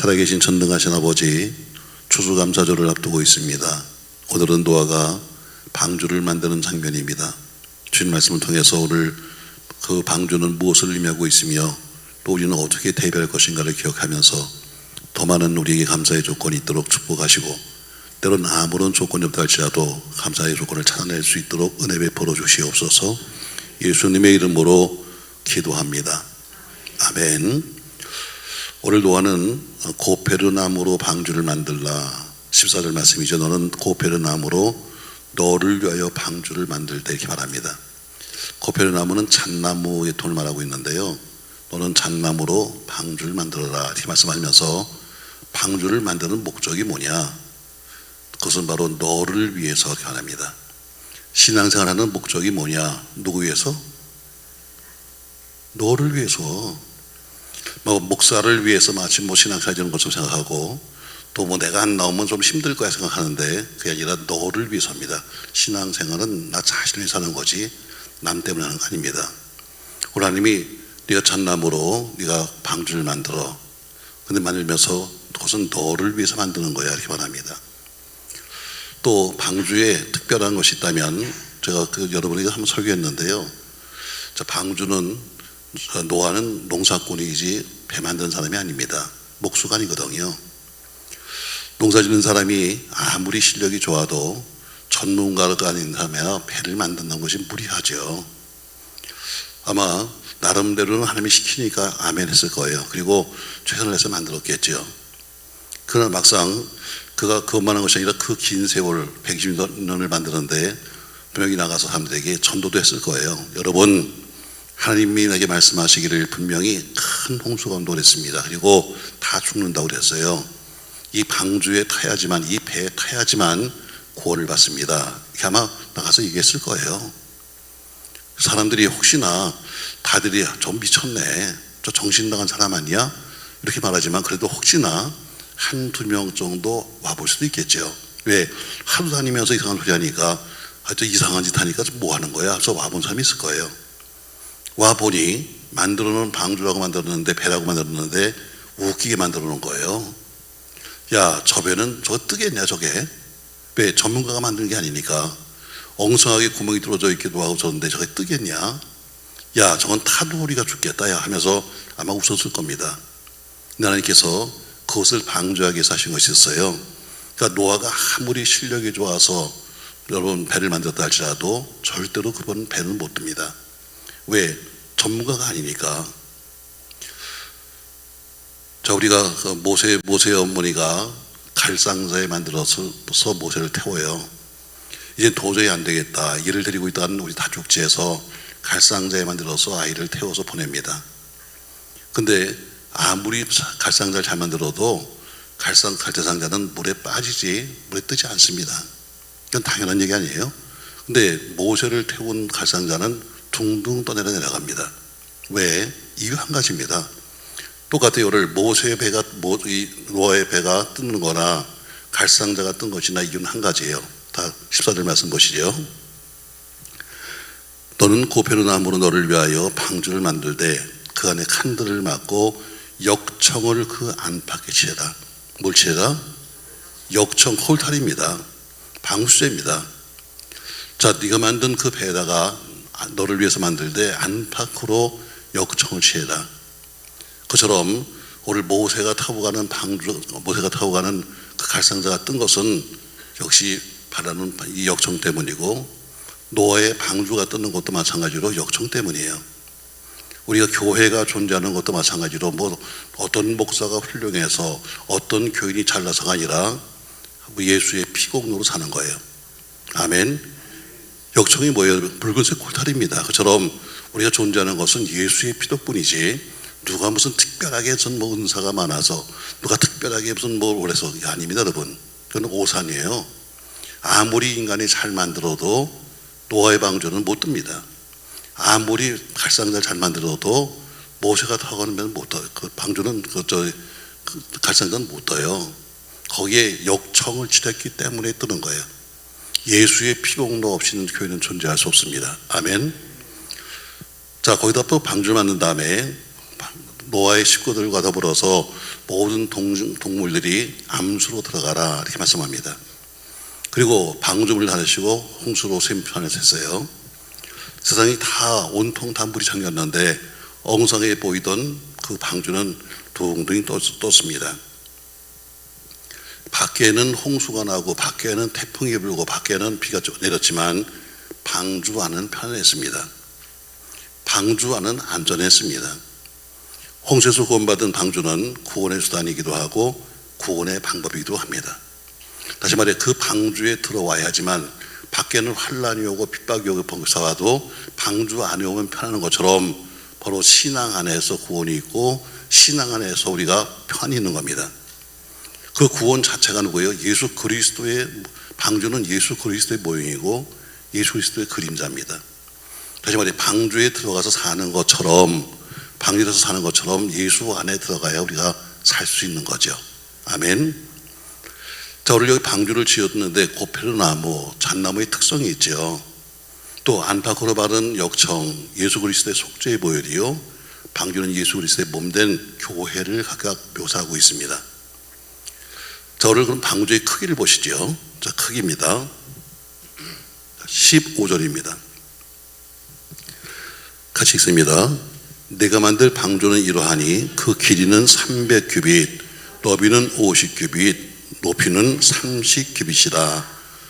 살아계신 전능하신 아버지, 추수감사절을 앞두고 있습니다. 오늘은 노아가 방주를 만드는 장면입니다. 주님 말씀을 통해서 오늘 그 방주는 무엇을 의미하고 있으며 또 우리는 어떻게 대비할 것인가를 기억하면서 더 많은 우리에게 감사의 조건이 있도록 축복하시고, 때로는 아무런 조건이 없다 할지라도 감사의 조건을 찾아낼 수 있도록 은혜 베풀어 주시옵소서. 예수님의 이름으로 기도합니다. 아멘. 오늘 노아는 고페르나무로 방주를 만들라. 14절 말씀이죠. 너는 고페르나무로 너를 위하여 방주를 만들되, 이렇게 말합니다. 고페르나무는 잣나무의 톤을 말하고 있는데요, 너는 잣나무로 방주를 만들어라, 이렇게 말씀하시면서 방주를 만드는 목적이 뭐냐? 그것은 바로 너를 위해서, 이렇게 말합니다. 신앙생활하는 목적이 뭐냐? 누구 위해서? 너를 위해서. 목사를 위해서 마치 신앙생활 하는 것처럼 생각하고, 또 내가 안 나오면 좀 힘들 거야 생각하는데, 그게 아니라 너를 위해서입니다. 신앙생활은 나 자신을 위해서 하는 거지 남 때문에 하는 거 아닙니다. 하나님이 네가 잣나무로 네가 방주를 만들어, 근데 만들면서 그것은 너를 위해서 만드는 거야, 이렇게 말합니다. 또 방주에 특별한 것이 있다면, 제가 여러분에게 한번 설교했는데요, 방주는, 노아는 농사꾼이지 배 만드는 사람이 아닙니다. 목수관이거든요. 농사 짓는 사람이 아무리 실력이 좋아도 전문가가 아닌 사람이야 배를 만든다는 것이 무리하죠. 아마 나름대로는 하나님이 시키니까 아멘 했을 거예요. 그리고 최선을 해서 만들었겠죠. 그러나 막상 그가 그것만 한 것이 아니라 그 긴 세월 120년을 만드는데 분명히 나가서 사람들에게 전도도 했을 거예요. 여러분, 하나님이 내게 말씀하시기를 분명히 큰 홍수가 온다고 그랬습니다. 그리고 다 죽는다고 그랬어요. 이 방주에 타야지만, 이 배에 타야지만 구원을 받습니다. 이렇게 아마 나가서 얘기했을 거예요. 사람들이 혹시나 다들이 좀 미쳤네, 저 정신 나간 사람 아니야? 이렇게 말하지만 그래도 혹시나 한두 명 정도 와볼 수도 있겠죠. 왜? 하루 다니면서 이상한 소리 하니까, 저 이상한 짓 하니까 뭐 하는 거야? 저 와본 사람이 있을 거예요. 와보니 만들어 놓은 방주라고 만들었는데, 배라고 만들었는데 웃기게 만들어 놓은 거예요. 야, 저 배는 저거 뜨겠냐 저게? 왜? 전문가가 만든 게 아니니까. 엉성하게 구멍이 뚫어져 있기도 하고 저런데 저게 뜨겠냐? 야, 저건 타도 우리가 죽겠다 야 하면서 아마 웃었을 겁니다. 하나님께서 그것을 방주하기 위해서 하신 것이 있어요. 그러니까 노아가 아무리 실력이 좋아서 여러분 배를 만들었다 할지라도 절대로 그분 배는 못 듭니다. 왜? 전문가가 아니니까. 자, 우리가 모세의 어머니가 갈상자에 만들어서 모세를 태워요. 이제 도저히 안 되겠다, 이를 데리고 있다는 우리 다죽지에서 갈상자에 만들어서 아이를 태워서 보냅니다. 근데 아무리 갈상자를 잘 만들어도 갈대상자는 물에 빠지지 물에 뜨지 않습니다. 이건 당연한 얘기 아니에요? 근데 모세를 태운 갈상자는 둥둥 떠내려 내려갑니다. 왜? 이유 한 가지입니다. 똑같아요. 모세의 배가, 노아의 배가 뜯는 거나 갈상자가 뜬 것이나 이유는 한 가지예요. 다 14절 말씀 보시죠. 너는 고페르나무로 너를 위하여 방주를 만들되 그 안에 칸들을 막고 역청을 그 안팎에 치해라. 뭘 치해라? 역청, 홀탈입니다. 방수제입니다. 자, 네가 만든 그 배에다가 너를 위해서 만들되 안팎으로 역청을 취해라. 그처럼 오늘 모세가 타고 가는 그 갈상자가 뜬 것은 역시 바라는 이 역청 때문이고, 노아의 방주가 뜨는 것도 마찬가지로 역청 때문이에요. 우리가 교회가 존재하는 것도 마찬가지로 어떤 목사가 훌륭해서 어떤 교인이 잘나서가 아니라 예수의 피공로로 사는 거예요. 아멘. 역청이 뭐예요? 붉은색 콜탈입니다. 그처럼 우리가 존재하는 것은 예수의 피 덕분이지, 누가 무슨 특별하게 무슨 은사가 많아서, 누가 특별하게 무슨 오래서 아닙니다, 여러분. 그건 오산이에요. 아무리 인간이 잘 만들어도 노아의 방주는 못 듭니다. 아무리 갈상자를 잘 만들어도 모세가 타고 가면 못 떠요. 그 방주는 갈상자는 못 떠요. 거기에 역청을 치렀기 때문에 뜨는 거예요. 예수의 피공로 없이는 교회는 존재할 수 없습니다. 아멘. 자, 거기다 또 방주를 만든 다음에 노아의 식구들과 더불어서 모든 동물들이 암수로 들어가라 이렇게 말씀합니다. 그리고 방주문을 닫으시고 홍수로 샘편을 샜어요. 세상이 다 온통 다 물이 잠겼는데 엉성해 보이던 그 방주는 둥둥이 떴습니다. 밖에는 홍수가 나고 밖에는 태풍이 불고 밖에는 비가 내렸지만 방주 안은 편안했습니다. 방주 안은 안전했습니다. 홍수에서 구원받은 방주는 구원의 수단이기도 하고 구원의 방법이기도 합니다. 다시 말해 그 방주에 들어와야 하지만 밖에는 환란이 오고 핍박이 오고 봉사와도 방주 안에 오면 편안한 것처럼 바로 신앙 안에서 구원이 있고 신앙 안에서 우리가 편히 있는 겁니다. 그 구원 자체가 누구예요? 예수 그리스도의 방주는 예수 그리스도의 모형이고 예수 그리스도의 그림자입니다. 다시 말해 방주에 들어가서 사는 것처럼 방주에서 사는 것처럼 예수 안에 들어가야 우리가 살 수 있는 거죠. 아멘. 자, 오늘 여기 방주를 지었는데 고페르나무, 잣나무의 특성이 있죠. 또 안팎으로 바른 역청, 예수 그리스도의 속죄의 보혈이요. 방주는 예수 그리스도의 몸된 교회를 각각 묘사하고 있습니다. 자, 오늘 그럼 방주의 크기를 보시죠. 자, 크기입니다. 15절입니다. 같이 읽습니다. 내가 만들 방주는 이러하니 그 길이는 300규빗, 너비는 50규빗, 높이는 30규빗이라.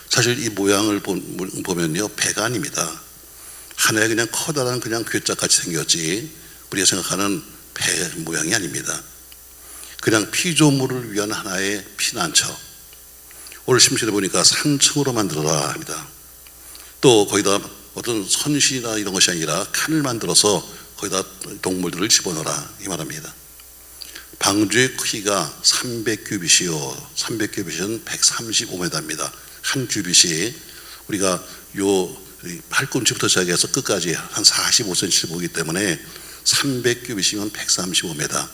사실 이 모양을 보면요, 배가 아닙니다. 하나의 그냥 커다란 그냥 괴짝같이 생겼지 우리가 생각하는 배 모양이 아닙니다. 그냥 피조물을 위한 하나의 피난처. 오늘 심실에 보니까 3층으로 만들어라 합니다. 또 거기다 어떤 선실이나 이런 것이 아니라 칸을 만들어서 거기다 동물들을 집어넣어라 이 말합니다. 방주의 크기가 300규빗이요 300규빗은 135m입니다. 한 규빗이 우리가 요 팔꿈치부터 시작해서 끝까지 한 45cm 보기 때문에 300규빗이면 135m.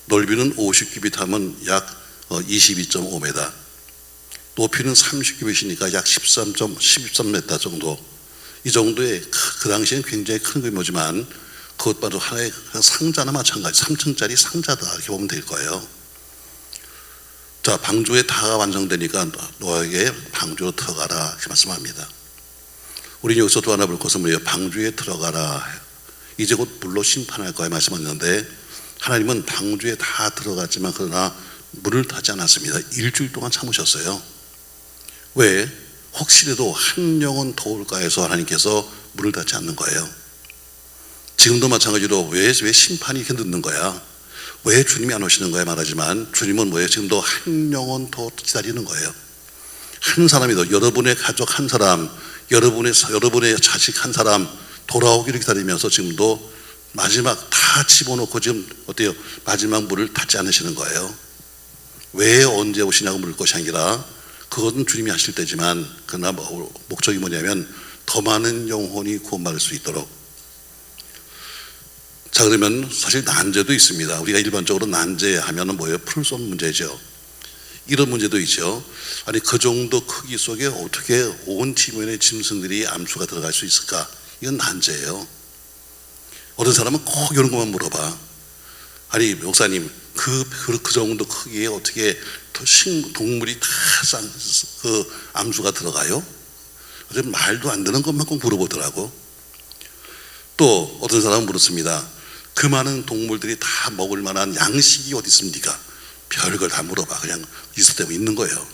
넓이는 50규빗 하면 약 22.5m. 높이는 30규빗이니까 약 13m 정도. 이 정도의 그 당시에는 굉장히 큰 규모지만 그것과도 하나의 상자나 마찬가지 3층짜리 상자다 이렇게 보면 될 거예요. 자, 방주에 다 완성되니까 노아에게 방주로 들어가라 이렇게 말씀합니다. 우리는 여기서 또 하나 볼 것은 뭐예요? 방주에 들어가라. 이제 곧 물로 심판할 거야 말씀하셨는데 하나님은 방주에 다 들어갔지만 그러나 문을 닫지 않았습니다. 일주일 동안 참으셨어요. 왜? 혹시라도 한 영혼 더 올까 해서 하나님께서 문을 닫지 않는 거예요. 지금도 마찬가지로 왜 심판이 이렇게 늦는 거야? 왜 주님이 안 오시는 거야 말하지만 주님은 뭐예요? 지금도 한 영혼 더 기다리는 거예요. 한 사람이도 여러분의 가족 한 사람, 여러분의 자식 한 사람 돌아오기를 기다리면서 지금도 마지막 다 집어넣고 지금 어때요? 마지막 문을 닫지 않으시는 거예요. 왜 언제 오시냐고 물을 것이 아니라 그것은 주님이 하실 때지만 그러나 목적이 뭐냐면 더 많은 영혼이 구원받을 수 있도록. 자, 그러면 사실 난제도 있습니다. 우리가 일반적으로 난제하면은 뭐예요? 풀 수 없는 문제죠. 이런 문제도 있죠. 아니 그 정도 크기 속에 어떻게 온 지면의 짐승들이 암수가 들어갈 수 있을까? 이건 난제예요. 어떤 사람은 꼭 이런 것만 물어봐. 아니 목사님 그 정도 크기에 어떻게 동물이 다 그 암수가 들어가요? 말도 안 되는 것만 꼭 물어보더라고. 또 어떤 사람은 물었습니다. 그 많은 동물들이 다 먹을 만한 양식이 어디 있습니까? 별걸 다 물어봐. 그냥 있을 때면 있는 거예요.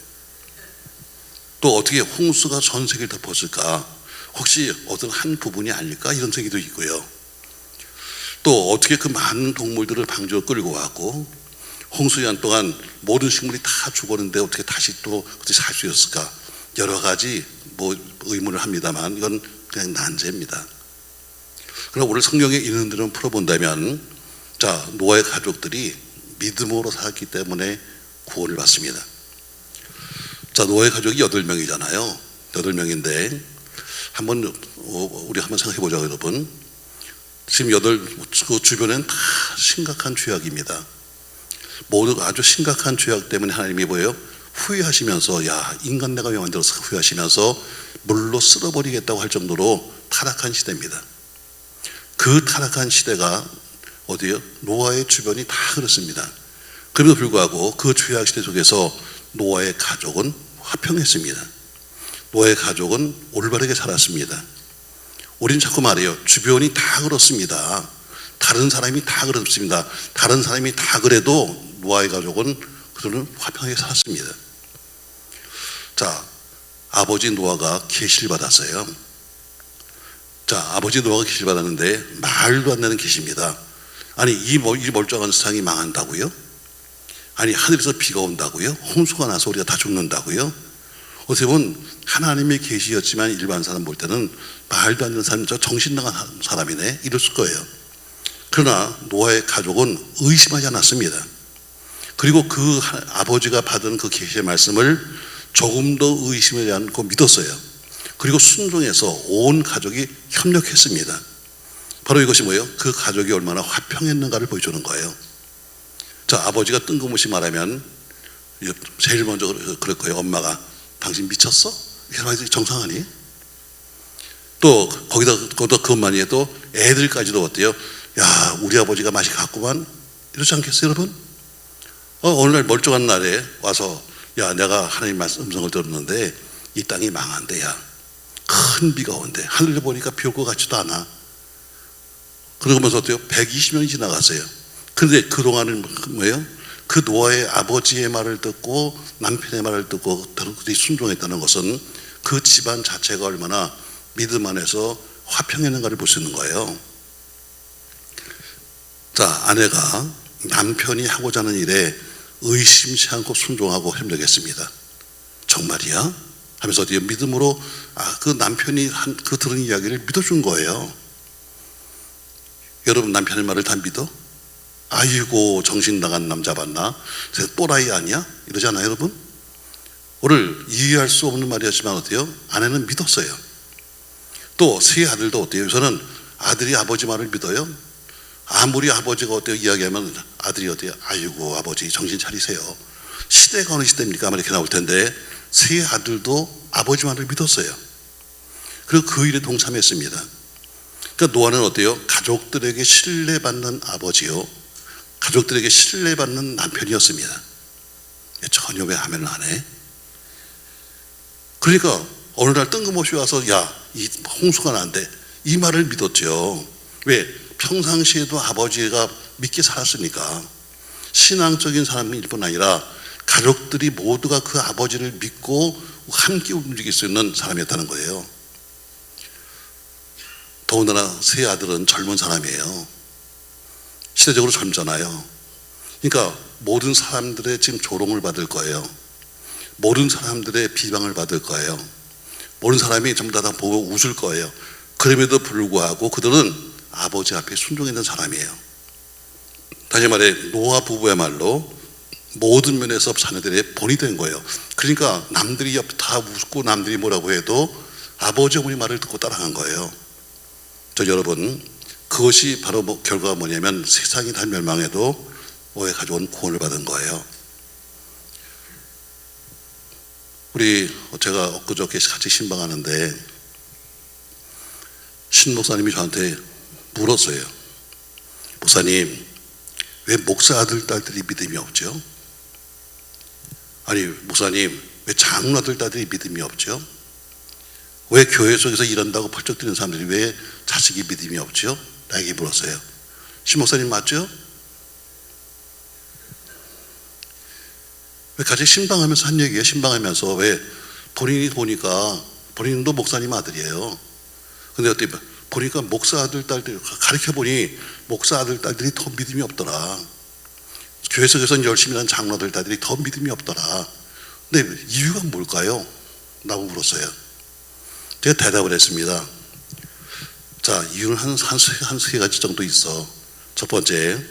또 어떻게 홍수가 전 세계를 덮었을까? 혹시 어떤 한 부분이 아닐까? 이런 생각도 있고요. 또 어떻게 그 많은 동물들을 방주로 끌고 왔고 홍수년 동안 모든 식물이 다 죽었는데 어떻게 다시 또 살 수 있었을까? 여러 가지 의문을 합니다만 이건 그냥 난제입니다. 그럼 오늘 성경에 있는 대로 풀어본다면 자, 노아의 가족들이 믿음으로 살았기 때문에 구원을 받습니다. 자, 노아의 가족이 8명이잖아요. 8명인데 우리 한번 생각해 보자고 여러분. 지금 그 주변엔 다 심각한 죄악입니다. 모두 아주 심각한 죄악 때문에 하나님이 뭐예요? 후회하시면서 야 인간 내가 왜 만들어서 후회하시면서 물로 쓸어버리겠다고 할 정도로 타락한 시대입니다. 그 타락한 시대가 어디요? 노아의 주변이 다 그렇습니다. 그럼에도 불구하고 그 죄악 시대 속에서 노아의 가족은 화평했습니다. 노아의 가족은 올바르게 살았습니다. 우리는 자꾸 말해요. 주변이 다 그렇습니다. 다른 사람이 다 그렇습니다. 다른 사람이 다 그래도 노아의 가족은 그들은 화평하게 살았습니다. 자, 아버지 노아가 계시를 받았어요. 자, 아버지 노아가 계시를 받았는데 말도 안 되는 계시입니다. 아니, 이 멀쩡한 세상이 망한다고요? 아니, 하늘에서 비가 온다고요? 홍수가 나서 우리가 다 죽는다고요? 어떻게 보면 하나님의 계시였지만 일반 사람 볼 때는 말도 안 되는 사람, 저 정신 나간 사람이네 이랬을 거예요. 그러나 노아의 가족은 의심하지 않았습니다. 그리고 그 아버지가 받은 그 계시의 말씀을 조금 더 의심하지 않고 믿었어요. 그리고 순종해서 온 가족이 협력했습니다. 바로 이것이 뭐예요? 그 가족이 얼마나 화평했는가를 보여주는 거예요. 자, 아버지가 뜬금없이 말하면 제일 먼저 그럴 거예요. 엄마가 당신 미쳤어? 이렇게 말해서 정상하니? 또 거기다 그것만이 해도 애들까지도 어때요? 야, 우리 아버지가 맛이 갔구만. 이러지 않겠어요, 여러분? 어느 날 멀쩡한 날에 와서 야, 내가 하나님 말씀 음성을 들었는데 이 땅이 망한대야. 큰 비가 온대. 하늘을 보니까 비 올 것 같지도 않아. 그러면서 어때요? 120년이 지나갔어요. 그런데 그동안은 뭐예요? 그 노아의 아버지의 말을 듣고 남편의 말을 듣고 그들이 순종했다는 것은 그 집안 자체가 얼마나 믿음 안에서 화평했는가를 볼 수 있는 거예요. 자, 아내가 남편이 하고자 하는 일에 의심치 않고 순종하고 협력했습니다. 정말이야? 하면서 어디에 믿음으로 그 남편이 그 들은 이야기를 믿어준 거예요. 여러분 남편의 말을 다 믿어? 아이고 정신 나간 남자 봤나? 또라이 아니야? 이러지 않아요, 여러분? 오늘 이해할 수 없는 말이었지만 어때요? 아내는 믿었어요. 또 세 아들도 어때요? 저는 아들이 아버지 말을 믿어요. 아무리 아버지가 어때요? 이야기하면 아들이 어때요? 아이고 아버지 정신 차리세요. 시대가 어느 시대입니까? 아마 이렇게 나올 텐데 세 아들도 아버지 말을 믿었어요. 그리고 그 일에 동참했습니다. 그러니까 노아는 어때요? 가족들에게 신뢰받는 아버지요, 가족들에게 신뢰받는 남편이었습니다. 전혀 왜 하면을 안 해? 그러니까 어느 날 뜬금없이 와서 야, 이 홍수가 난대, 이 말을 믿었죠. 왜? 평상시에도 아버지가 믿게 살았으니까. 신앙적인 사람일 뿐 아니라 가족들이 모두가 그 아버지를 믿고 함께 움직일 수 있는 사람이었다는 거예요. 더군다나 세 아들은 젊은 사람이에요. 시대적으로 젊잖아요. 그러니까 모든 사람들의 지금 조롱을 받을 거예요. 모든 사람들의 비방을 받을 거예요. 모든 사람이 전부 다 보고 웃을 거예요. 그럼에도 불구하고 그들은 아버지 앞에 순종했던 사람이에요. 다시 말해 노아 부부야말로 모든 면에서 자녀들의 본이 된 거예요. 그러니까 남들이 다 웃고 남들이 뭐라고 해도 아버지 어머니 말을 듣고 따라간 거예요. 저 여러분, 그것이 바로 결과가 뭐냐면 세상이 다 멸망해도 노아의 가족은 구원을 받은 거예요. 제가 엊그저께 같이 신방하는데 신 목사님이 저한테 물었어요. 목사님, 왜 목사 아들 딸들이 믿음이 없죠? 아니 목사님, 왜 장로 아들 딸들이 믿음이 없죠? 왜 교회 속에서 일한다고 펄쩍 뛰는 사람들이 왜 자식이 믿음이 없죠? 나에게 물었어요. 신 목사님 맞죠? 왜 같이 신방하면서 한 얘기예요. 신방하면서 왜 본인이 보니까 본인도 목사님 아들이에요. 근데 어떻게 보니까 목사 아들 딸들 가르쳐 보니 목사 아들 딸들이 더 믿음이 없더라. 교회 속에서는 열심히 하는 장로 아들 딸들이 더 믿음이 없더라. 근데 이유가 뭘까요? 라고 물었어요. 제가 대답을 했습니다. 자, 이유는 한 세 가지 정도 있어. 첫 번째,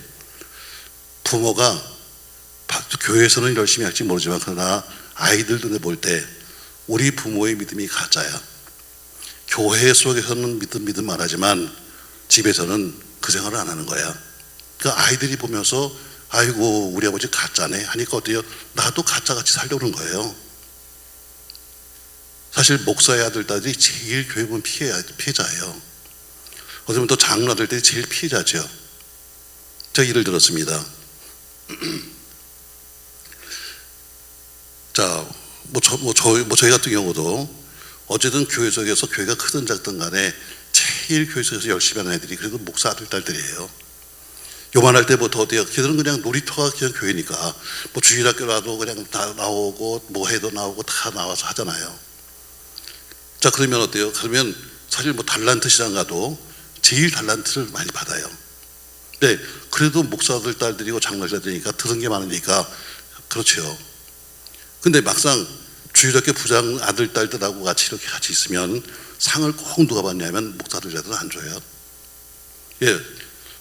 부모가 교회에서는 열심히 할지 모르지만 그러나 아이들 눈에 볼 때 우리 부모의 믿음이 가짜야. 교회 속에서는 믿음 안 하지만 집에서는 그 생활을 안 하는 거야. 그 아이들이 보면서 아이고 우리 아버지 가짜네 하니까 어때요? 나도 가짜같이 살려고 그런 거예요. 사실 목사의 아들 딸들이 제일 교회 보면 피해자예요. 어쩌면 또 장로 아들 딸이 제일 피해자죠. 제가 예를 들었습니다. 자, 저희 같은 경우도 어쨌든 교회 속에서 교회가 크든 작든 간에 제일 교회 속에서 열심히 하는 애들이 그래도 목사 아들, 딸들이에요. 요만할 때부터 어때요? 걔들은 그냥 놀이터가 그냥 교회니까 뭐 주일학교라도 그냥 다 나오고 뭐 해도 나오고 다 나와서 하잖아요. 자, 그러면 어때요? 그러면 사실 뭐 달란트 시장 가도 제일 달란트를 많이 받아요. 근데 그래도 목사들 딸들이고 장로들이니까 들은 게 많으니까 그렇죠. 근데 막상 주일학교 부장 아들 딸들하고 같이 이렇게 같이 있으면 상을 꼭 누가 받냐면 목사들 애들은 안 줘요. 예,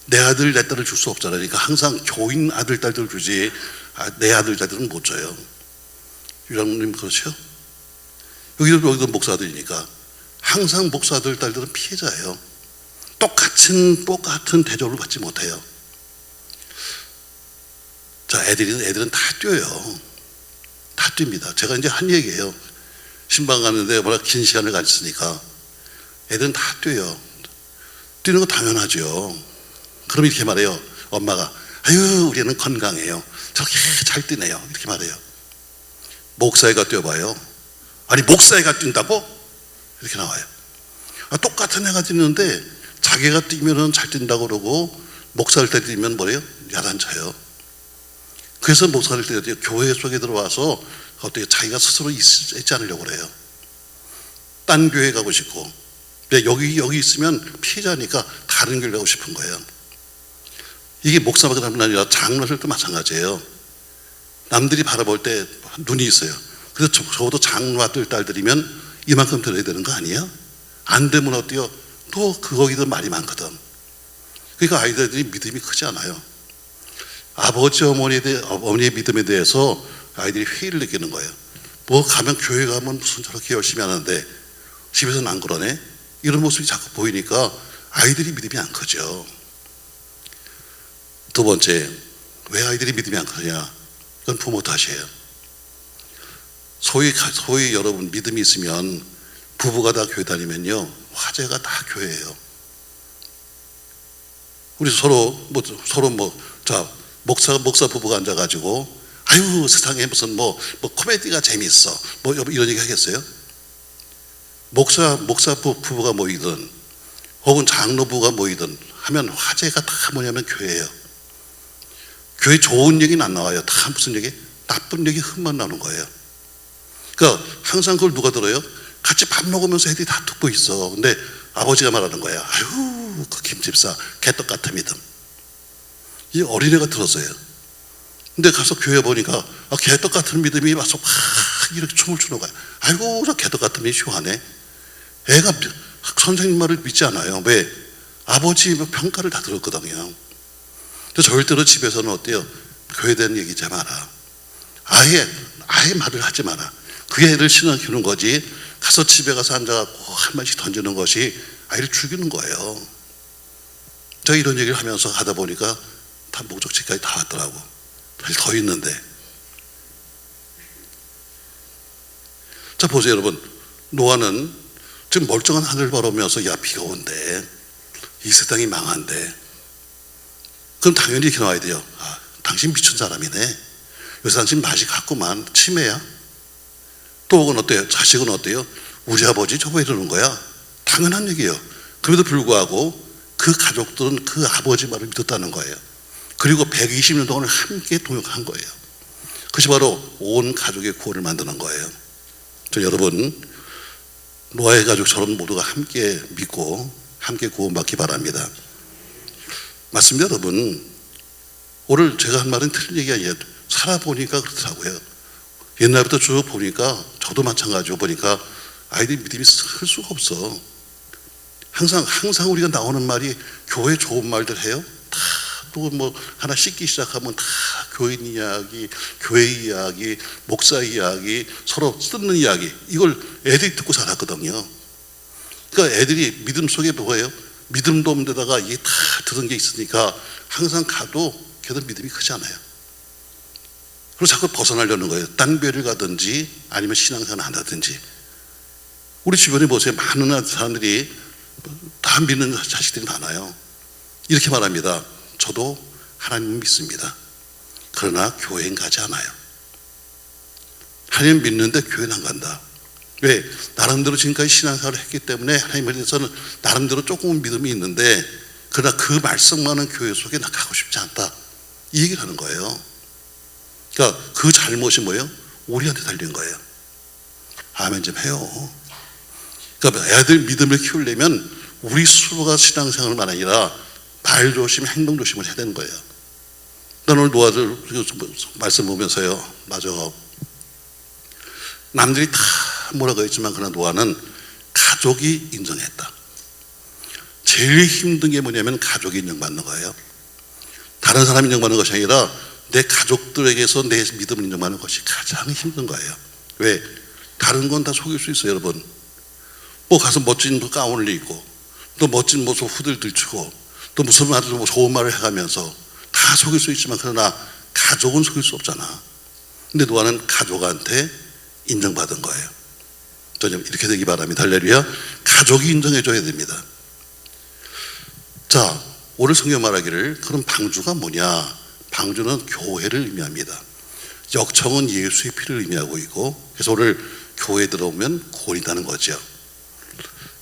내 아들 내 딸을 줄 수 없잖아요. 그러니까 항상 교인 아들 딸들 주지 내 아들 딸들은 못 줘요. 유랑님 그렇죠? 여기도 목사들이니까 항상 목사들 딸들은 피해자예요. 똑같은 대접을 받지 못해요. 자, 애들은 다 뛰어요. 다 뜁니다. 제가 이제 한 얘기예요. 신방 가는데 워낙 긴 시간을 가졌으니까 애들은 다 뛰어요. 뛰는 거 당연하죠. 그럼 이렇게 말해요. 엄마가 아유 우리는 건강해요. 저렇게 잘 뛰네요. 이렇게 말해요. 목사애가 뛰어봐요. 아니 목사애가 뛴다고? 이렇게 나와요. 똑같은 애가 뛰는데 자기가 뛰면은 잘 뛴다고 그러고 목사를 때 뛰면 뭐래요? 야단쳐요. 그래서 목사를 때 교회 속에 들어와서 어떻게 자기가 스스로 있지 않으려고 그래요. 딴 교회 가고 싶고 여기 있으면 피해자니까 다른 교회 가고 싶은 거예요. 이게 목사만 아니라 장로들도 마찬가지예요. 남들이 바라볼 때 눈이 있어요. 그래서 적어도 장로 아들 딸들이면 이만큼 들어야 되는 거 아니에요? 안 되면 어때요? 또 거기도 말이 많거든. 그러니까 아이들이 믿음이 크지 않아요. 아버지 어머니의 믿음에 대해서 아이들이 회의를 느끼는 거예요. 뭐 가면 교회 가면 무슨 저렇게 열심히 하는데 집에서는 안 그러네? 이런 모습이 자꾸 보이니까 아이들이 믿음이 안 크죠. 두 번째, 왜 아이들이 믿음이 안 크냐? 이건 부모 탓이에요. 소위 여러분 믿음이 있으면 부부가 다 교회 다니면요 화제가 다 교회예요. 우리 목사 부부가 앉아가지고 아유 세상에 무슨 뭐 코미디가 재밌어 뭐 이런 얘기 하겠어요? 목사 부부가 모이든 혹은 장로부가 모이든 하면 화제가 다 뭐냐면 교회예요. 교회 좋은 얘기는 안 나와요. 다 무슨 얘기? 나쁜 얘기 흠만 나오는 거예요. 그러니까 항상 그걸 누가 들어요? 같이 밥 먹으면서 애들이 다 듣고 있어. 근데 아버지가 말하는 거야. 아유 그 김집사 개떡 같은 믿음. 이 어린애가 들었어요. 근데 가서 교회 보니까 개떡 같은 믿음이 와서 막 이렇게 춤을 추는 거야. 아이고 저 개떡 같은 믿음이 흉하네. 애가 선생님 말을 믿지 않아요. 왜? 아버지 평가를 다 들었거든요. 절대로 집에서는 어때요? 교회에 대한 얘기 하지 마라. 아예 말을 하지 마라. 그게 애를 신앙 키우는 거지. 가서 집에 가서 앉아갖고 한 마디씩 던지는 것이 아이를 죽이는 거예요. 제가 이런 얘기를 하면서 가다 보니까 다 목적지까지 다 왔더라고. 사실 더 있는데. 자 보세요 여러분. 노아는 지금 멀쩡한 하늘 바라보면서 야 비가 온대. 이 세상이 망한데. 그럼 당연히 이렇게 나와야 돼요. 당신 미친 사람이네. 요새 당신 맛이 갔구만. 치매야. 또 혹은 어때요? 자식은 어때요? 우리 아버지 저거 이러는 거야. 당연한 얘기예요. 그럼에도 불구하고 그 가족들은 그 아버지 말을 믿었다는 거예요. 그리고 120년 동안 함께 동역한 거예요. 그것이 바로 온 가족의 구원을 만드는 거예요. 여러분 노아의 가족처럼 모두가 함께 믿고 함께 구원받기 바랍니다. 맞습니다 여러분. 오늘 제가 한 말은 틀린 얘기 아니에요. 살아보니까 그렇더라고요. 옛날부터 쭉 보니까 저도 마찬가지로 보니까 아이들이 믿음이 클 수가 없어. 항상 우리가 나오는 말이 교회 좋은 말들 해요. 다 또 뭐 하나 씻기 시작하면 다 교인 이야기, 교회 이야기, 목사 이야기, 서로 쓰는 이야기 이걸 애들이 듣고 살았거든요. 그러니까 애들이 믿음 속에 뭐예요? 믿음도 없는 데다가 이게 다 들은 게 있으니까 항상 가도 걔들 믿음이 크지 않아요. 그리고 자꾸 벗어나려는 거예요. 딴 교회를 가든지 아니면 신앙생활을 한다든지. 우리 주변에 보세요. 많은 사람들이 다 믿는 자식들이 많아요. 이렇게 말합니다. 저도 하나님 믿습니다. 그러나 교회는 가지 않아요. 하나님 믿는데 교회는 안 간다. 왜? 나름대로 지금까지 신앙생활을 했기 때문에 하나님에 대해서는 나름대로 조금은 믿음이 있는데, 그러나 그 말씀만은 교회 속에 나 가고 싶지 않다, 이 얘기를 하는 거예요. 그러니까 그 잘못이 뭐예요? 우리한테 달린 거예요. 아멘 좀 해요. 그러니까 애들 믿음을 키우려면 우리 스스로가 신앙생활만 아니라 말 조심, 행동 조심을 해야 되는 거예요. 난 오늘 노아들 말씀 보면서요, 맞아, 남들이 다 뭐라고 했지만 그러나 노아는 가족이 인정했다. 제일 힘든 게 뭐냐면 가족이 인정받는 거예요. 다른 사람이 인정받는 것이 아니라 내 가족들에게서 내 믿음을 인정받는 것이 가장 힘든 거예요. 왜? 다른 건 다 속일 수 있어요, 여러분. 뭐 가서 멋진 가운을 입고 또 멋진 모습 후들 들추고 또 무슨 말을 뭐 좋은 말을 해가면서 다 속일 수 있지만, 그러나 가족은 속일 수 없잖아. 근데 노아는 가족한테 인정받은 거예요. 저는 이렇게 되기 바랍니다. 할렐루야. 가족이 인정해줘야 됩니다. 자, 오늘 성경 말하기를 그럼 방주가 뭐냐? 방주는 교회를 의미합니다. 역청은 예수의 피를 의미하고 있고, 그래서 오늘 교회에 들어오면 구원이라는 거죠.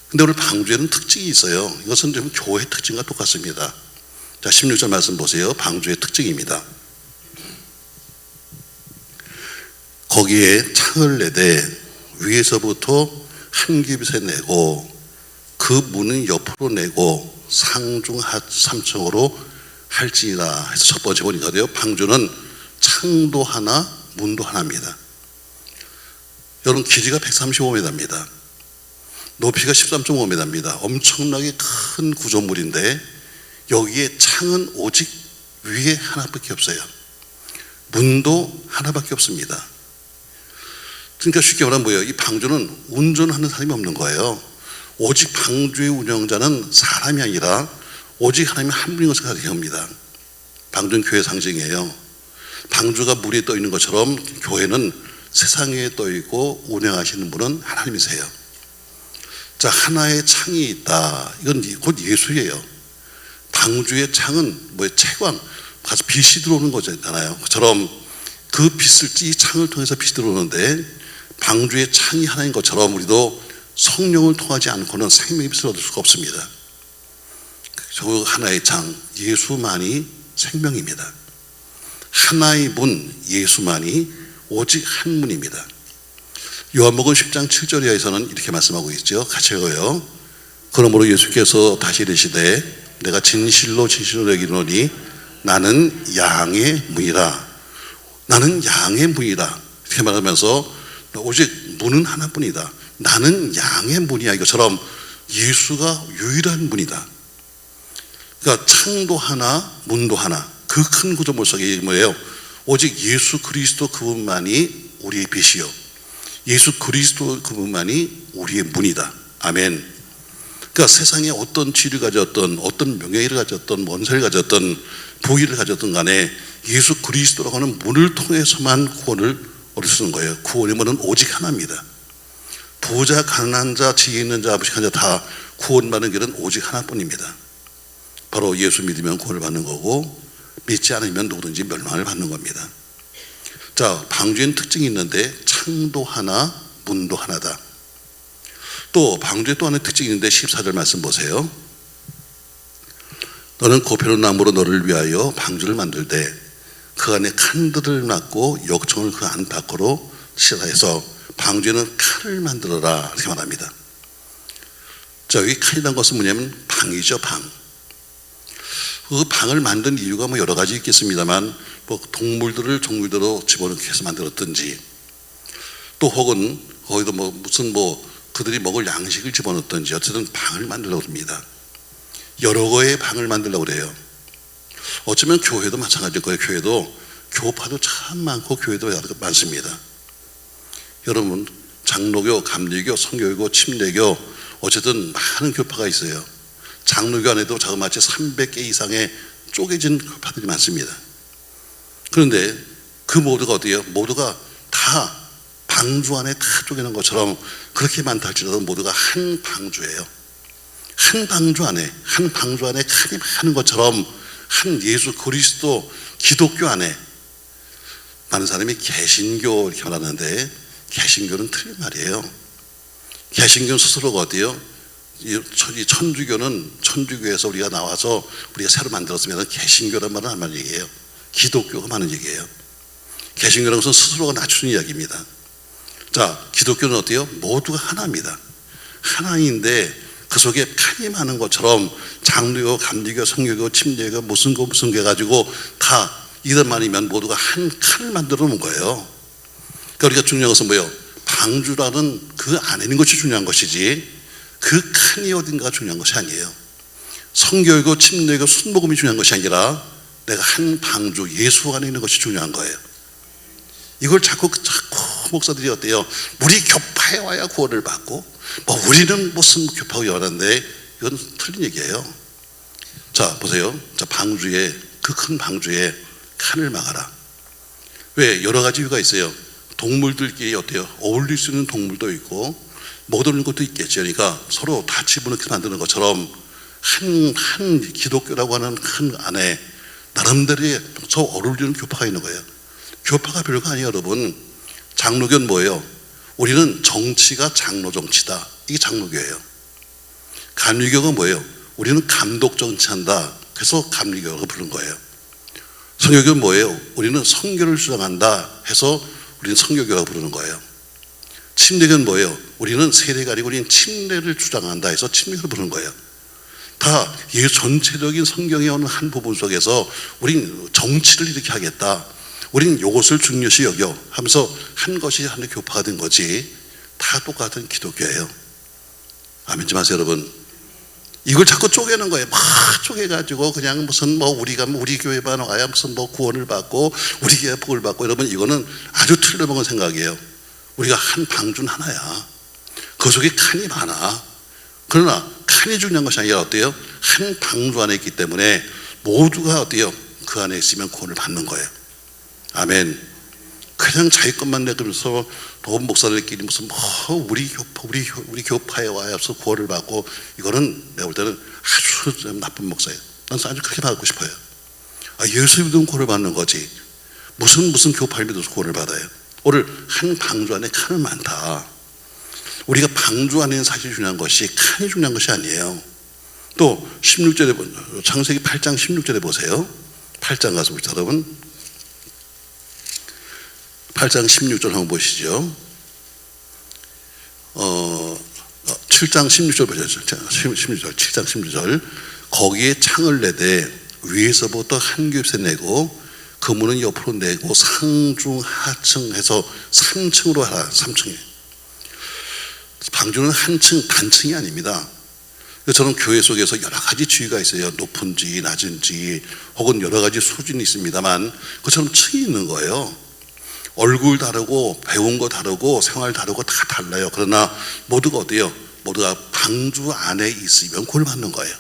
근데 오늘 방주에는 특징이 있어요. 이것은 좀 교회 특징과 똑같습니다. 자, 16절 말씀 보세요. 방주의 특징입니다. 거기에 창을 내되 위에서부터 한 깁에 내고 그 문은 옆으로 내고 상중 3층으로 할지니라 해서 첫 번째 보니까 돼요. 방주는 창도 하나, 문도 하나입니다. 여러분, 길이가 135m입니다. 높이가 13.5m입니다. 엄청나게 큰 구조물인데 여기에 창은 오직 위에 하나밖에 없어요. 문도 하나밖에 없습니다. 그러니까 쉽게 말하면 뭐예요? 이 방주는 운전하는 사람이 없는 거예요. 오직 방주의 운영자는 사람이 아니라 오직 하나님이 한 분인 것을 가리킵니다. 방주는 교회 상징이에요. 방주가 물에 떠 있는 것처럼 교회는 세상에 떠 있고 운영하시는 분은 하나님이세요. 자, 하나의 창이 있다. 이건 곧 예수예요. 방주의 창은 뭐예요? 채광, 가서 빛이 들어오는 거잖아요. 그처럼 그 빛을, 이 창을 통해서 빛이 들어오는데, 방주의 창이 하나인 것처럼 우리도 성령을 통하지 않고는 생명의 빛을 얻을 수가 없습니다. 저 하나의 창, 예수만이 생명입니다. 하나의 문, 예수만이 오직 한 문입니다. 요한복음 10장 7절 이하에서는 이렇게 말씀하고 있죠. 같이 읽어요. 그러므로 예수께서 다시 이르시되 내가 진실로 진실로 얘기하노니 나는 양의 문이라. 나는 양의 문이다. 이렇게 말하면서 오직 문은 하나뿐이다. 나는 양의 문이야. 이것처럼 예수가 유일한 문이다. 그러니까 창도 하나, 문도 하나. 그 큰 구조물 속에 뭐예요? 오직 예수 그리스도 그분만이 우리의 빛이요, 예수 그리스도 그분만이 우리의 문이다. 아멘. 그러니까 세상에 어떤 지위를 가졌던, 어떤 명예를 가졌던, 원세를 가졌던, 부위를 가졌던 간에 예수 그리스도라고 하는 문을 통해서만 구원을 얻을 수 있는 거예요. 구원의 문은 오직 하나입니다. 부자, 가난한 자, 지혜 있는 자, 무식한 자 다 구원받는 길은 오직 하나뿐입니다. 바로 예수 믿으면 구원을 받는 거고, 믿지 않으면 누구든지 멸망을 받는 겁니다. 자, 방주에는 특징이 있는데 창도 하나, 문도 하나다. 또 방주에 또 하나의 특징이 있는데 14절 말씀 보세요. 너는 고패로 나무로 너를 위하여 방주를 만들되 그 안에 칸들을 놨고 역청을 그 안 밖으로 치라 해서 방주에는 칼을 만들어라, 이렇게 말합니다. 자, 여기 칼이라는 것은 뭐냐면 방이죠, 방. 그 방을 만든 이유가 뭐 여러 가지 있겠습니다만, 뭐 동물들을 종류대로 집어넣기 해서 만들었든지, 또 혹은 거기도 뭐 무슨 뭐 그들이 먹을 양식을 집어넣든지, 어쨌든 방을 만들려고 합니다. 여러 개의 방을 만들려고 그래요. 어쩌면 교회도 마찬가지일 거예요. 교회도 교파도 참 많고 교회도 많습니다. 여러분, 장로교, 감리교, 성교교, 침례교, 어쨌든 많은 교파가 있어요. 장로교 안에도 자그마치 300개 이상의 쪼개진 교파들이 많습니다. 그런데 그 모두가 어때요? 모두가 다 방주 안에 다 쪼개는 것처럼 그렇게 많다 할지라도 모두가 한 방주예요. 한 방주 안에 칼이 많은 것처럼 한 예수 그리스도 기독교 안에 많은 사람이 개신교 이렇게 말하는데 개신교는 틀린 말이에요. 개신교는 스스로가 어때요? 이 천주교는 천주교에서 우리가 나와서 우리가 새로 만들었으면 개신교란 말은 안 하는 얘기예요. 기독교가 많은 얘기예요. 개신교라는 것은 스스로가 낮추는 이야기입니다. 자, 기독교는 어때요? 모두가 하나입니다. 하나인데 그 속에 칸이 많은 것처럼 장로교, 감리교, 성교교, 침례교 무슨 거 가지고 다 이들만이면 모두가 한 칸을 만들어 놓은 거예요. 그러니까 우리가 중요한 것은 뭐예요? 방주라는 그 안에 있는 것이 중요한 것이지 그 칸이 어딘가가 중요한 것이 아니에요. 성교교, 침례교, 순복음이 중요한 것이 아니라 내가 한 방주 예수 안에 있는 것이 중요한 거예요. 이걸 자꾸 목사들이 어때요? 우리 교파에 와야 구원을 받고 뭐 우리는 무슨 교파고 여하는데 이건 틀린 얘기예요. 자, 보세요. 자, 방주에 그 큰 방주에 칸을 막아라. 왜? 여러 가지 이유가 있어요. 동물들끼리 어때요? 어울릴 수 있는 동물도 있고 못 어울리는 것도 있겠죠. 그러니까 서로 다 집어넣게 만드는 것처럼 한 기독교라고 하는 큰 안에 나름대로 저 어울리는 교파가 있는 거예요. 교파가 별거 아니에요, 여러분. 장로교는 뭐예요? 우리는 정치가 장로 정치다. 이게 장로교예요. 감리교가 뭐예요? 우리는 감독 정치한다. 그래서 감리교라고 부른 거예요. 성교교는 뭐예요? 우리는 성교를 주장한다 해서 우리는 성교교라고 부르는 거예요. 침례교는 뭐예요? 우리는 세례가 아니고 우리는 침례를 주장한다 해서 침례교를 부르는 거예요. 다 이 전체적인 성경에 오는 한 부분 속에서 우린 정치를 이렇게 하겠다. 우린 이것을 중요시 여겨 하면서 한 것이 하나의 교파가 된 거지 다 똑같은 기독교예요. 아멘 좀 하세요, 여러분. 이걸 자꾸 쪼개는 거예요. 막 쪼개가지고 그냥 무슨 뭐 우리가 우리 교회만 와야 무슨 뭐 구원을 받고 우리 교회 복을 받고 여러분 이거는 아주 틀려먹은 생각이에요. 우리가 한 방주는 하나야. 그 속에 칸이 많아. 그러나 칸이 중요한 것이 아니라 어때요? 한 방주 안에 있기 때문에 모두가 어때요? 그 안에 있으면 구원을 받는 거예요. 아멘. 그냥 자기 것만 내면서 또 목사들끼리 무슨 뭐 우리 교파에 와서 구원을 받고 이거는 내가 볼 때는 아주 나쁜 목사예요. 난 아주 그렇게 받고 싶어요. 예수 믿으면 구원을 받는 거지. 무슨 교파를 믿어서 구원을 받아요. 오늘 한 방주 안에 칸은 많다. 우리가 방주 안에 있는 사실이 중요한 것이 칸이 중요한 것이 아니에요. 또 16절에 창세기 8장 16절에 보세요. 8장 가서 보시죠, 여러분. 8장 16절 한번 보시죠. 7장 16절 보시죠. 7장 16절. 거기에 창을 내되 위에서부터 한 겹세 내고 그 문은 옆으로 내고 상중 하층 해서 3층으로 하라. 3층에. 방주는 한층 단층이 아닙니다. 저는 교회 속에서 여러 가지 지위가 있어요. 높은지 낮은지 혹은 여러 가지 수준이 있습니다만 그처럼 층이 있는 거예요. 얼굴 다르고 배운 거 다르고 생활 다르고 다 달라요. 그러나 모두가 어때요? 모두가 방주 안에 있으면 구원을 받는 거예요.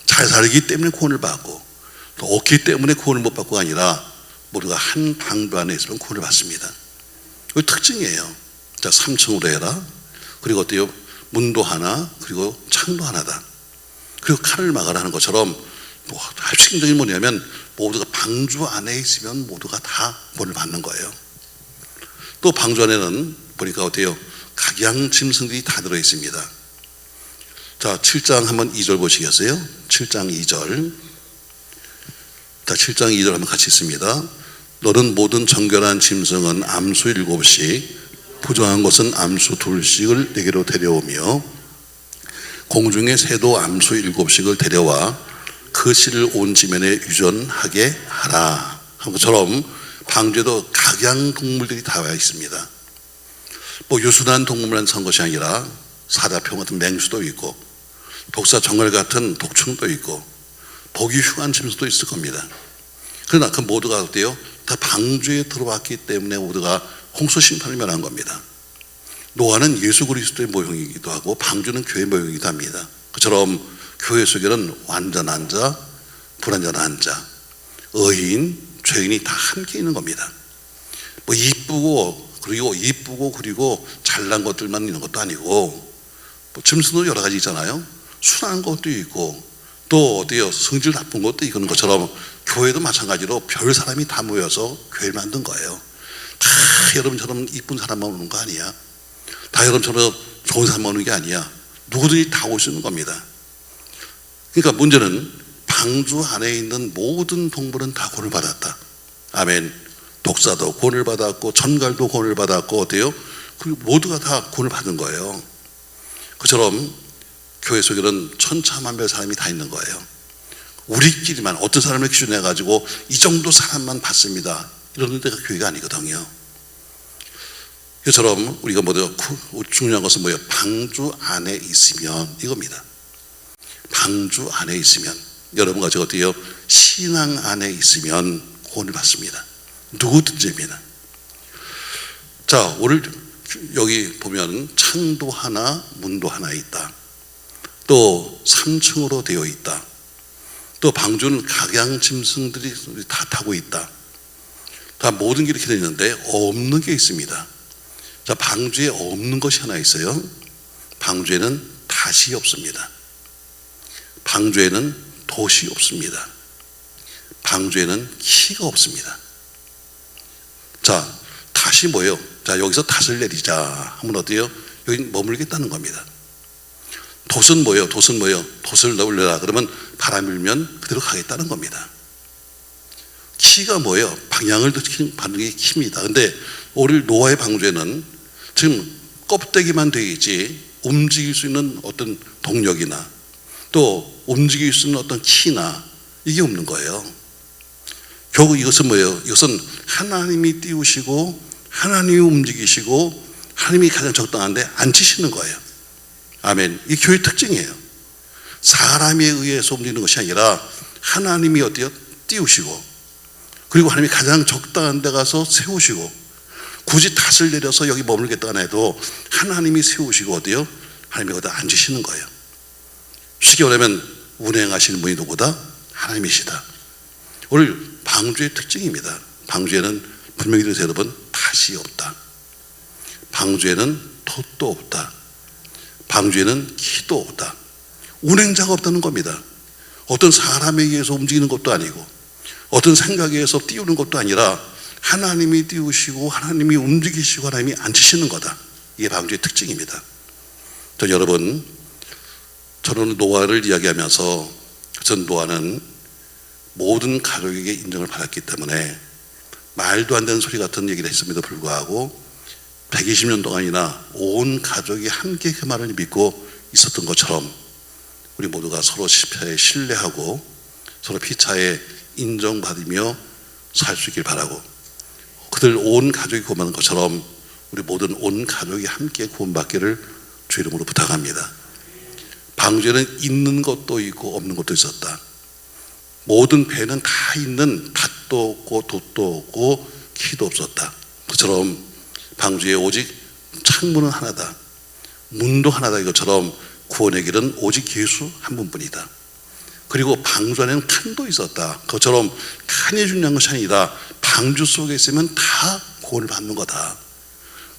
잘 살기 때문에 구원을 받고 또 없기 때문에 구원을 못 받고가 아니라 모두가 한 방주 안에 있으면 구원을 받습니다. 그 특징이에요. 자, 3층으로 해라. 그리고 어때요? 문도 하나 그리고 창도 하나다. 그리고 칼을 막아라 하는 것처럼 뭐 핵심적인 뭐냐면 모두가 방주 안에 있으면 모두가 다 구원을 받는 거예요. 또 방주 안에는 보니까 어때요? 각양 짐승들이 다 들어 있습니다. 자, 7장 한번 2절 보시겠어요? 7장 2절. 자, 7장 2절 한번 같이 있습니다. 너는 모든 정결한 짐승은 암수 7씩 부정한 것은 암수 2씩을 내게로 데려오며 공중의 새도 암수 7씩을 데려와 그 씨를 온 지면에 유전하게 하라 한 것처럼 방주에도 각양 동물들이 다 와 있습니다. 뭐 유순한 동물만 산 것이 아니라 사자표 같은 맹수도 있고 독사 정월 같은 독충도 있고 보기 흉한 짐승도 있을 겁니다. 그러나 그 모두가 어때요? 다 방주에 들어왔기 때문에 모두가 홍수 심판을 면한 겁니다. 노아는 예수 그리스도의 모형이기도 하고 방주는 교회 모형이기도 합니다. 그처럼 교회 속에는 완전한 자, 불완전한 자, 의인, 죄인이 다 함께 있는 겁니다. 뭐 이쁘고 그리고 잘난 것들만 있는 것도 아니고 뭐 짐승도 여러 가지 있잖아요. 순한 것도 있고 또 어디요? 성질 나쁜 것도 이끄는 것처럼 교회도 마찬가지로 별 사람이 다 모여서 교회를 만든 거예요. 다 여러분처럼 이쁜 사람만 오는 거 아니야. 다 여러분처럼 좋은 사람만 오는 게 아니야. 누구든지 다 올 수 있는 겁니다. 그러니까 문제는 방주 안에 있는 모든 동물은 다 구원을 받았다. 아멘. 독사도 구원을 받았고 전갈도 구원을 받았고 어때요? 그리고 모두가 다 구원을 받은 거예요. 그처럼 교회 속에는 천차만별 사람이 다 있는 거예요. 우리끼리만 어떤 사람을 기준해 가지고 이 정도 사람만 받습니다, 이러는 데가 교회가 아니거든요. 이처럼 우리가 모두 중요한 것은 뭐예요? 방주 안에 있으면 이겁니다. 방주 안에 있으면, 여러분과 저 어때요? 신앙 안에 있으면 구원을 받습니다. 누구든지입니다. 자, 오늘 여기 보면 창도 하나, 문도 하나 있다. 또 3층으로 되어 있다. 또 방주는 각양 짐승들이 다 타고 있다. 다 모든 게 이렇게 되어 있는데 없는 게 있습니다. 자, 방주에 없는 것이 하나 있어요. 방주에는 닷이 없습니다. 방주에는 돛이 없습니다. 방주에는 키가 없습니다. 자, 닷이 뭐예요? 자, 여기서 닷을 내리자 하면 어때요? 여기 머물겠다는 겁니다. 돛은 뭐예요? 돛은 뭐예요? 돛을 올려라 그러면 바람이 불면 그대로 가겠다는 겁니다. 키가 뭐예요? 방향을 받는 게 키입니다. 근데 우리 노아의 방주에는 지금 껍데기만 되어 있지 움직일 수 있는 어떤 동력이나 또 움직일 수 있는 어떤 키나 이게 없는 거예요. 결국 이것은 뭐예요? 이것은 하나님이 띄우시고 하나님이 움직이시고 하나님이 가장 적당한데 앉히시는 거예요. 아멘. 이 교회의 특징이에요. 사람에 의해서 움직이는 것이 아니라 하나님이 어때요? 띄우시고 그리고 하나님이 가장 적당한 데 가서 세우시고 굳이 닷을 내려서 여기 머물겠다고 해도 하나님이 세우시고 어디요? 하나님이 거기다 앉으시는 거예요. 쉽게 말하면 운행하시는 분이 누구다? 하나님이시다. 오늘 방주의 특징입니다. 방주에는 분명히 들으세요 여러분, 닷이 없다. 방주에는 돛도 없다. 방주에는 키도 없다. 운행자가 없다는 겁니다. 어떤 사람에 의해서 움직이는 것도 아니고 어떤 생각에 의해서 띄우는 것도 아니라 하나님이 띄우시고 하나님이 움직이시고 하나님이 앉히시는 거다. 이게 방주의 특징입니다. 저 여러분, 저는 노아를 이야기하면서 전 노아는 모든 가족에게 인정을 받았기 때문에 말도 안 되는 소리 같은 얘기를 했음에도 불구하고 120년 동안이나 온 가족이 함께 그 말을 믿고 있었던 것처럼 우리 모두가 서로 피차에 신뢰하고 서로 피차에 인정받으며 살 수 있길 바라고, 그들 온 가족이 구원받는 것처럼 우리 모든 온 가족이 함께 구원받기를 주 이름으로 부탁합니다. 방주에는 있는 것도 있고 없는 것도 있었다. 모든 배는 다 있는 닷도 없고 돛도 없고 키도 없었다. 그처럼 방주에 오직 창문은 하나다, 문도 하나다. 이것처럼 구원의 길은 오직 예수 한 분뿐이다. 그리고 방주 안에는 칸도 있었다. 그것처럼 칸이 중요한 것이 아니라 방주 속에 있으면 다 구원을 받는 거다.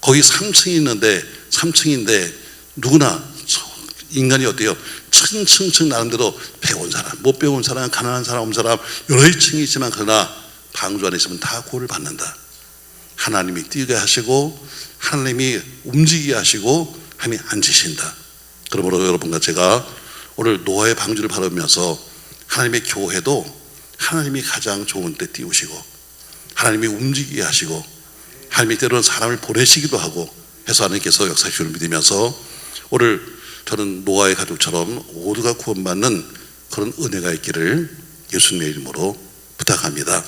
거기 3층이 있는데 3층인데 누구나 인간이 어때요? 층층층 나름대로 배운 사람, 못 배운 사람, 가난한 사람, 없는 사람 여러 층이 있지만 그러나 방주 안에 있으면 다 구원을 받는다. 하나님이 뛰게 하시고 하나님이 움직이게 하시고 하나님이 앉으신다. 그러므로 여러분과 제가 오늘 노아의 방주를 바라보면서 하나님의 교회도 하나님이 가장 좋은 때 띄우시고 하나님이 움직이게 하시고 하나님이 때로는 사람을 보내시기도 하고 해서 하나님께서 역사하시는 믿으면서 오늘 저는 노아의 가족처럼 모두가 구원받는 그런 은혜가 있기를 예수님의 이름으로 부탁합니다.